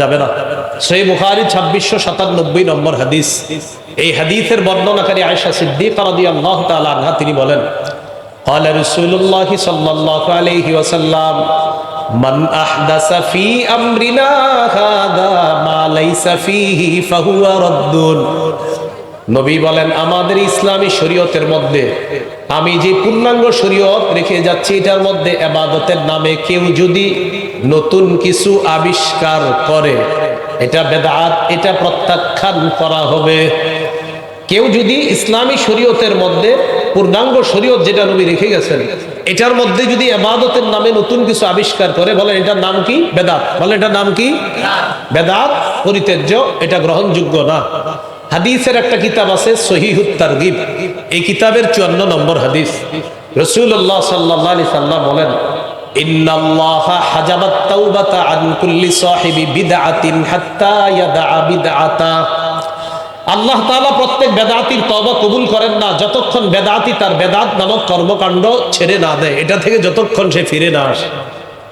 যাবে না। সহিহ বুখারী 2697 নম্বর হাদিস। এই হাদিসের বর্ণনাকারী আয়েশা সিদ্দিকা রাদিয়াল্লাহু তাআলা আনহা তিনি বলেন, قال رسول الله صلى الله عليه وسلم من احدث في امرنا هذا ما ليس فيه فهو رد। নবী বলেন, আমাদের ইসলামী শরীয়তের মধ্যে আমি যে পূর্ণাঙ্গ শরীয়ত রেখে যাচ্ছি এটার মধ্যে ইবাদতের নামে কেউ যদি নতুন কিছু আবিষ্কার করে এটা বেদাত, এটা প্রত্যাখ্যান করা হবে। কেউ যদি ইসলামী শরীয়তের মধ্যে পূর্ণাঙ্গ শরীয়ত যেটা নবী রেখে গেছেন এটার মধ্যে যদি ইবাদতের নামে নতুন কিছু আবিষ্কার করে, বলেন এটার নাম কি? বেদাত। বলেন এটার নাম কি? বেদাত, পরিত্যাজ্য, এটা গ্রহণযোগ্য না। হাদিসের একটা কিতাব আছে সহিহুত তারগিব, এই কিতাবের 54 নম্বর হাদিস। রাসূলুল্লাহ সাল্লাল্লাহু আলাইহি সাল্লাম বলেন, ইন্নাল্লাহা হাজাবাত তাওবাতা আন কুল্লি সাহিবি বিদআতিন হাত্তা ইয়াদআ বিদআতা। আল্লাহ তাআলা প্রত্যেক বেদাতির তওবা কবুল করেন না যতক্ষণ বেদাতি তার বেদাত নামক কর্মকাণ্ড ছেড়ে না দেয়, এটা থেকে যতক্ষণ সে ফিরে না আসে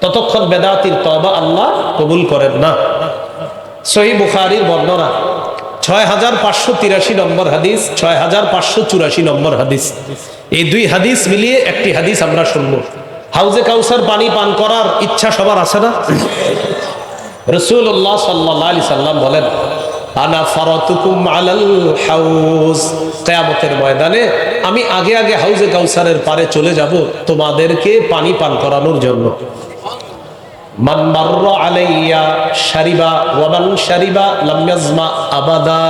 ততক্ষণ বেদাতির তওবা আল্লাহ কবুল করেন না। সহিহ বুখারীর বর্ণনা 6583 নম্বর হাদিস, 6584 নম্বর হাদিস। এই দুই হাদিস মিলিয়ে একটি হাদিস আমরা শুনবো। হাউজে কাউসার পানি পান করার ইচ্ছা সবার আছে না? রাসূলুল্লাহ সাল্লাল্লাহু আলাইহি সাল্লাম বলেন, আনা ফারাতুকুম আলাল হাউজ। কিয়ামতের ময়দানে আমি আগে আগে হাউজে কাউসারের পারে চলে যাব তোমাদেরকে পানি পান করানোর জন্য। মান মাররা আলাইয়া শারিবা ওয়া মান শারিবা লাম ইয়াজমা আবাদা।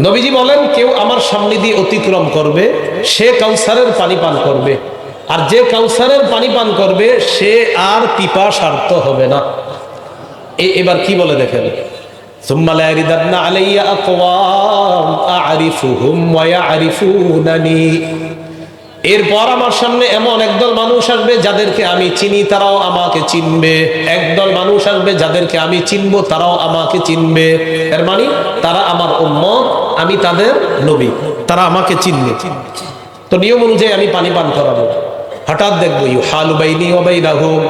নবীজি বলেন, কেউ আমার সামনে দিয়ে অতিক্রম করবে সে কাউসারের পানি পান করবে, আর যে কাউসারের পানি পান করবে সে আর পিপাসার্ত হবে না। এবার কি বলে দেখেন, ثم لا يردن علي أقوام أعرفهم ويعرفونني। এরপর আমার সামনে এমন একদল মানুষ আসবে যাদেরকে আমি চিনি তারাও আমাকে চিনবে, একদল মানুষ আসবে যাদেরকে আমি চিনবো তারাও আমাকে চিনবে। এর মানে তারা আমার উম্মত, আমি তাদের নবী, তারা আমাকে চিনবে। তো নিয়ম অনুযায়ী আমি পানি পান করাবো। হঠাৎ দেখবো ইউহালু বাইনি ওয়া বাইনাহুম,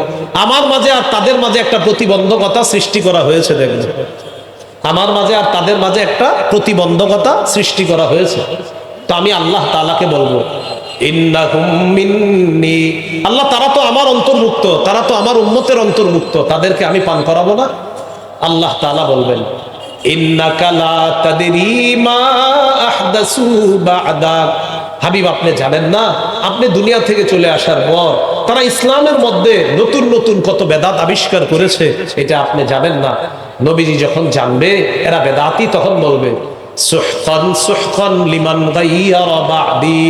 আমার মাঝে আর তাদের মাঝে একটা প্রতিবন্ধকতা সৃষ্টি করা হয়েছে। দেখবো আমার মাঝে আর তাদের মাঝে একটা প্রতিবন্ধকতা সৃষ্টি করা হয়েছে। তো আমি আল্লাহ তাআলাকে বলবো, ইন্নাহুম মিন্নি, আল্লাহ তারা তো আমার অন্তর্ভুক্ত, তারা তো আমার উম্মতের অন্তর্ভুক্ত, তাদেরকে আমি পান করাবো না? আল্লাহ তাআলা বলবেন, ইন্নাকা লা তাদরি মা আহদাসু বা'দাক। হাবিব, আপনি জানেন না, আপনি দুনিয়া থেকে চলে আসার পর তারা ইসলামের মধ্যে নতুন নতুন কত বেদাত আবিষ্কার করেছে, এটা আপনি জানেন না। নবীজি যখন জানবে এরা বেদাতি, তখন বলবে সুহকান সুহকান লিমান গায়্যারা বা'দি।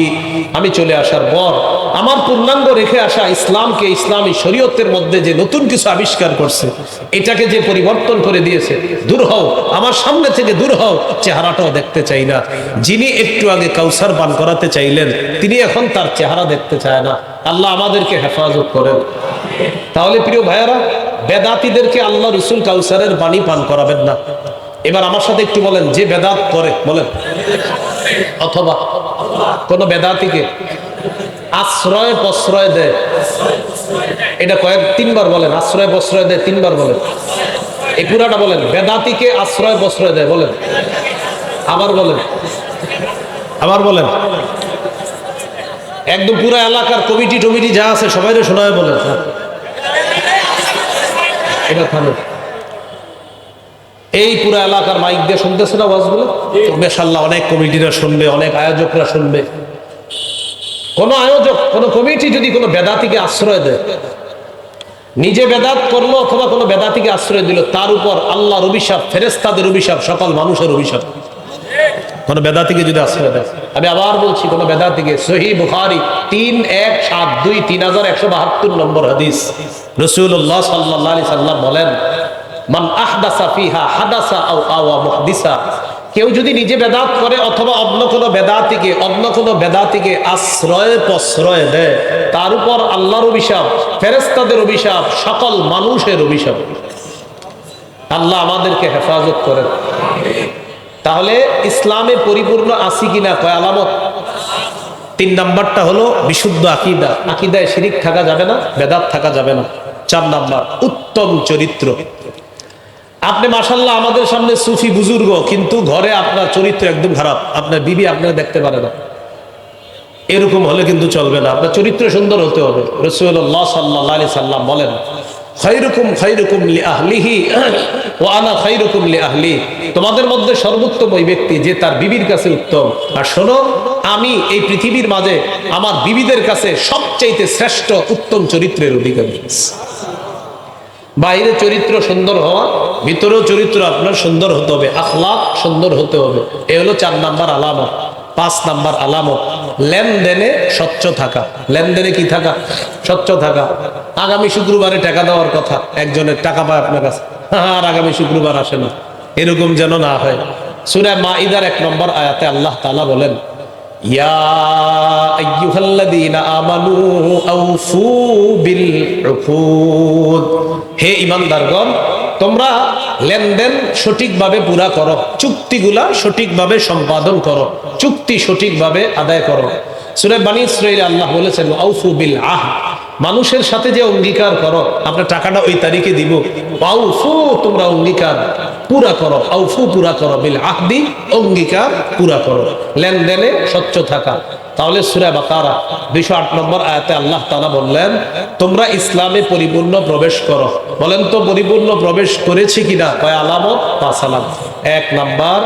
আমি চলে আসার পর আমার পূর্ণাঙ্গ রেখে আসা ইসলামকে, ইসলামী শরীয়তের মধ্যে যে নতুন কিছু আবিষ্কার করছে এটাকে যে পরিবর্তন করে দিয়েছে, দূর হও আমার সামনে থেকে, দূর হও, চেহারাটাও দেখতে চাই না। যিনি একটু আগে কাউসার পান করাতে চাইলেন তিনি এখন তার চেহারা দেখতে চায় না। আল্লাহ আমাদেরকে হেফাজত করেন। তাহলে প্রিয় ভাইয়ারা, বেদাতীদেরকে আল্লাহ রাসূল কাউসারের পানি পান করাবেন না। এবার আমার সাথে একটু বলেন, যে বেদাত করে, বলেন, অথবা কোন বেদাতীকে আশ্রয় প্রশ্রয় দেয়, এটা তিনবার বলেন, আশ্রয় প্রশ্রয় দেয়, তিনবার বলেন, এই পুরাটা বলেন। বেদাতীকে আশ্রয় প্রশ্রয় দেয়, বলেন, আবার বলেন, আবার বলেন। একদম পুরো এলাকার কমিটি টমিটি যা আছে সবাইরে শোনায় বলেন। এটা থামে, এই পুরো এলাকার মাইক দিয়ে শুনতেছে না ওয়াজগুলো? মাশাআল্লাহ, অনেক কমিটিরা শুনবে, অনেক আয়োজকরা শুনবে। কোন আয়োজক, কোন কমিটি যদি কোনো বেদাতীকে আশ্রয় দেয়, নিজে বেদাত করলো অথবা কোনো বেদাতীকে আশ্রয় দিল, তার উপর আল্লাহর অভিশাপ, ফেরেশতাদের অভিশাপ, সকল মানুষের অভিশাপ। কোন বেদাতীকে যদি আশ্রয় দেয়, আমি আবার বলছি, কোন বেদাতীকে, সহিহ বুখারী 3172 3172 নম্বর হাদিস। রাসূলুল্লাহ সাল্লাল্লাহু আলাইহি সাল্লাম বলেন, মান আহদাসা ফিহা হাদাসা আও আওয়া মুহদিসা। কেউ যদি নিজে বেদাত করে অথবা অন্য কোনো বেদাতীকে আশ্রয় প্রশ্রয় দেয়, তার উপর আল্লাহর অভিশাপ, ফেরেশতাদের অভিশাপ, সকল মানুষের অভিশাপ। আল্লাহ আমাদেরকে হেফাজত করেন। তাহলে ইসলামে পরিপূর্ণ আছি কিনা কয় আলামত? 3 নাম্বারটা হলো বিশুদ্ধ আকীদা, আকীদায় শিরিক থাকা যাবে না, বেদাত থাকা যাবে না। 4 নাম্বার উত্তম চরিত্র। আপনি মাশাআল্লাহ আমাদের সামনে সুফি বুজুর্গ, কিন্তু ঘরে আপনার চরিত্র একদম খারাপ, আপনার বিবি আপনারা দেখতে পারে না। এরকম হলে কিন্তু চলবে না, আপনার চরিত্র সুন্দর হতে হবে। রাসূলুল্লাহ সাল্লাল্লাহু আলাইহি সাল্লাম বলেন, খায়রুকুম খায়রুকুম লিআহলিহি ওয়া আনা খায়রুকুম লিআহলি। তোমাদের মধ্যে সর্বোত্তম ওই ব্যক্তি যে তার বিবির কাছে উত্তম। আর শোনো, আমি এই পৃথিবীর মাঝে আমার বিবিদের কাছে সবচাইতে শ্রেষ্ঠ উত্তম চরিত্রের অধিকারী। বাইরে চরিত্র সুন্দর হওয়া, ভিতরেও চরিত্র আপনার সুন্দর হতে হবে, আখলাক সুন্দর হতে হবে। এ হলো 4 নাম্বার আলামত। 5 নাম্বার আলামত, লেনদেনে স্বচ্ছ থাকা। লেনদেনে কি থাকা? স্বচ্ছ থাকা। আগামী শুক্রবারে টাকা দেওয়ার কথা, একজনের টাকা পায় আপনার কাছে, আর আগামী শুক্রবার আসে না, এরকম যেন না হয়। সূরা মাইদার 1 নম্বর আয়াতে আল্লাহ তাআলা বলেন, ইয়া আইয়ুহাল্লাযীনা আমানু আউফু বিল উকুদ। হে ঈমানদারগণ, তোমরা লেনদেন সঠিকভাবে পুরা করো, চুক্তিগুলা সঠিকভাবে সম্পাদন করো, চুক্তি সঠিকভাবে আদায় করো। সূরা বনী ইসরাঈল আল্লাহ বলেছেন আউফু বিল আহদ। মানুষের সাথে যে অঙ্গীকার করো, আপনার টাকাটা ওই তারিখে দিব, আউফু, তোমরা অঙ্গীকার পুরা করো, আউফু পুরা করো, বিল আহদি, অঙ্গীকার পুরা করো, লেনদেনে স্বচ্ছ থাকা। তাহলে সূরা বাকারা 208 নম্বর আয়াতে আল্লাহ তাআলা বললেন, তোমরা ইসলামে পরিপূর্ণ প্রবেশ করো। বলেন তো পরিপূর্ণ প্রবেশ করেছি কিনা? কয় আলামত? 5 আলামত। 1 নাম্বার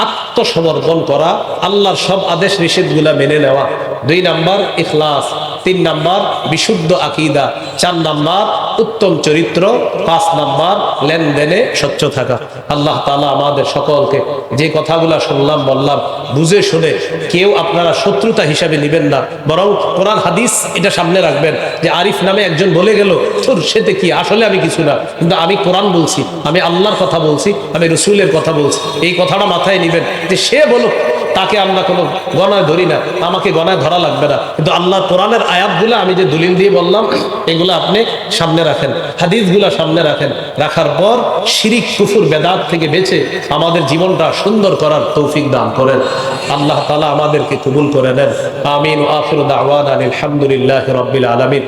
আত্মসমর্পণ করা, আল্লাহর সব আদেশ নিষেধগুলা মেনে নেওয়া। 2 নাম্বার ইখলাস। 3 নাম্বার বিশুদ্ধ আকীদা। 4 নাম্বার উত্তম চরিত্র। 5 নাম্বার লেনদেনে স্বচ্ছ থাকা। আল্লাহ তাআলা আমাদের সকলকে যে কথাগুলা শুনলাম বললাম বুঝে শুনে কেউ আপনারা শত্রুতা হিসাবে নেবেন না, বরং কোরআন হাদিস এটা সামনে রাখবেন যে আরিফ নামে একজন বলে গেল, তোর সেতে কি, আসলে আমি কিছু না, কিন্তু আমি কোরআন বলছি, আমি আল্লাহর কথা বলছি, আমি রসুলের কথা বলছি। এই কথাটা মাথায় নিবেন যে সে বলুক, তাকে আমরা কোনো গণায় ধরি না, আমাকে গণায় ধরা লাগবে না, কিন্তু আল্লাহ কোরআনের আয়াতগুলো আমি যে দলিল দিয়ে বললাম এগুলো আপনি সামনে রাখেন, হাদিসগুলো সামনে রাখেন। রাখার পর শিরিক কুফর বেদাত থেকে বেঁচে আমাদের জীবনটা সুন্দর করার তৌফিক দান করেন। আল্লাহ তাআলা আমাদেরকে কবুল করে নেন। আমিন। ওয়া আখিরু দাওয়ানা আলহামদুলিল্লাহি রাব্বিল আলামিন।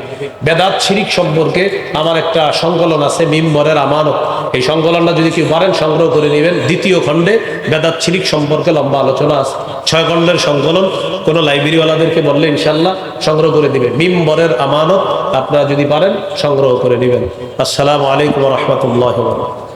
বেদাত শিরিক সম্পর্কে আমার একটা সংকলন আছে, মিম্বরের আমানত। এই সংকলনটা যদি কেউ পারেন সংগ্রহ করে নেবেন। 2য় খণ্ডে বেদাত শিরিক সম্পর্কে লম্বা আলোচনা আছে। 6 খণ্ডের সংকলন। কোনো লাইব্রেরিওয়ালাদেরকে বললে ইনশাআল্লাহ সংগ্রহ করে দিবে। মিম্বরের আমানত আপনারা যদি পারেন সংগ্রহ করে নেবেন। আসসালামু আলাইকুম ওয়া রাহমাতুল্লাহি ওয়া বারাকাতুহু।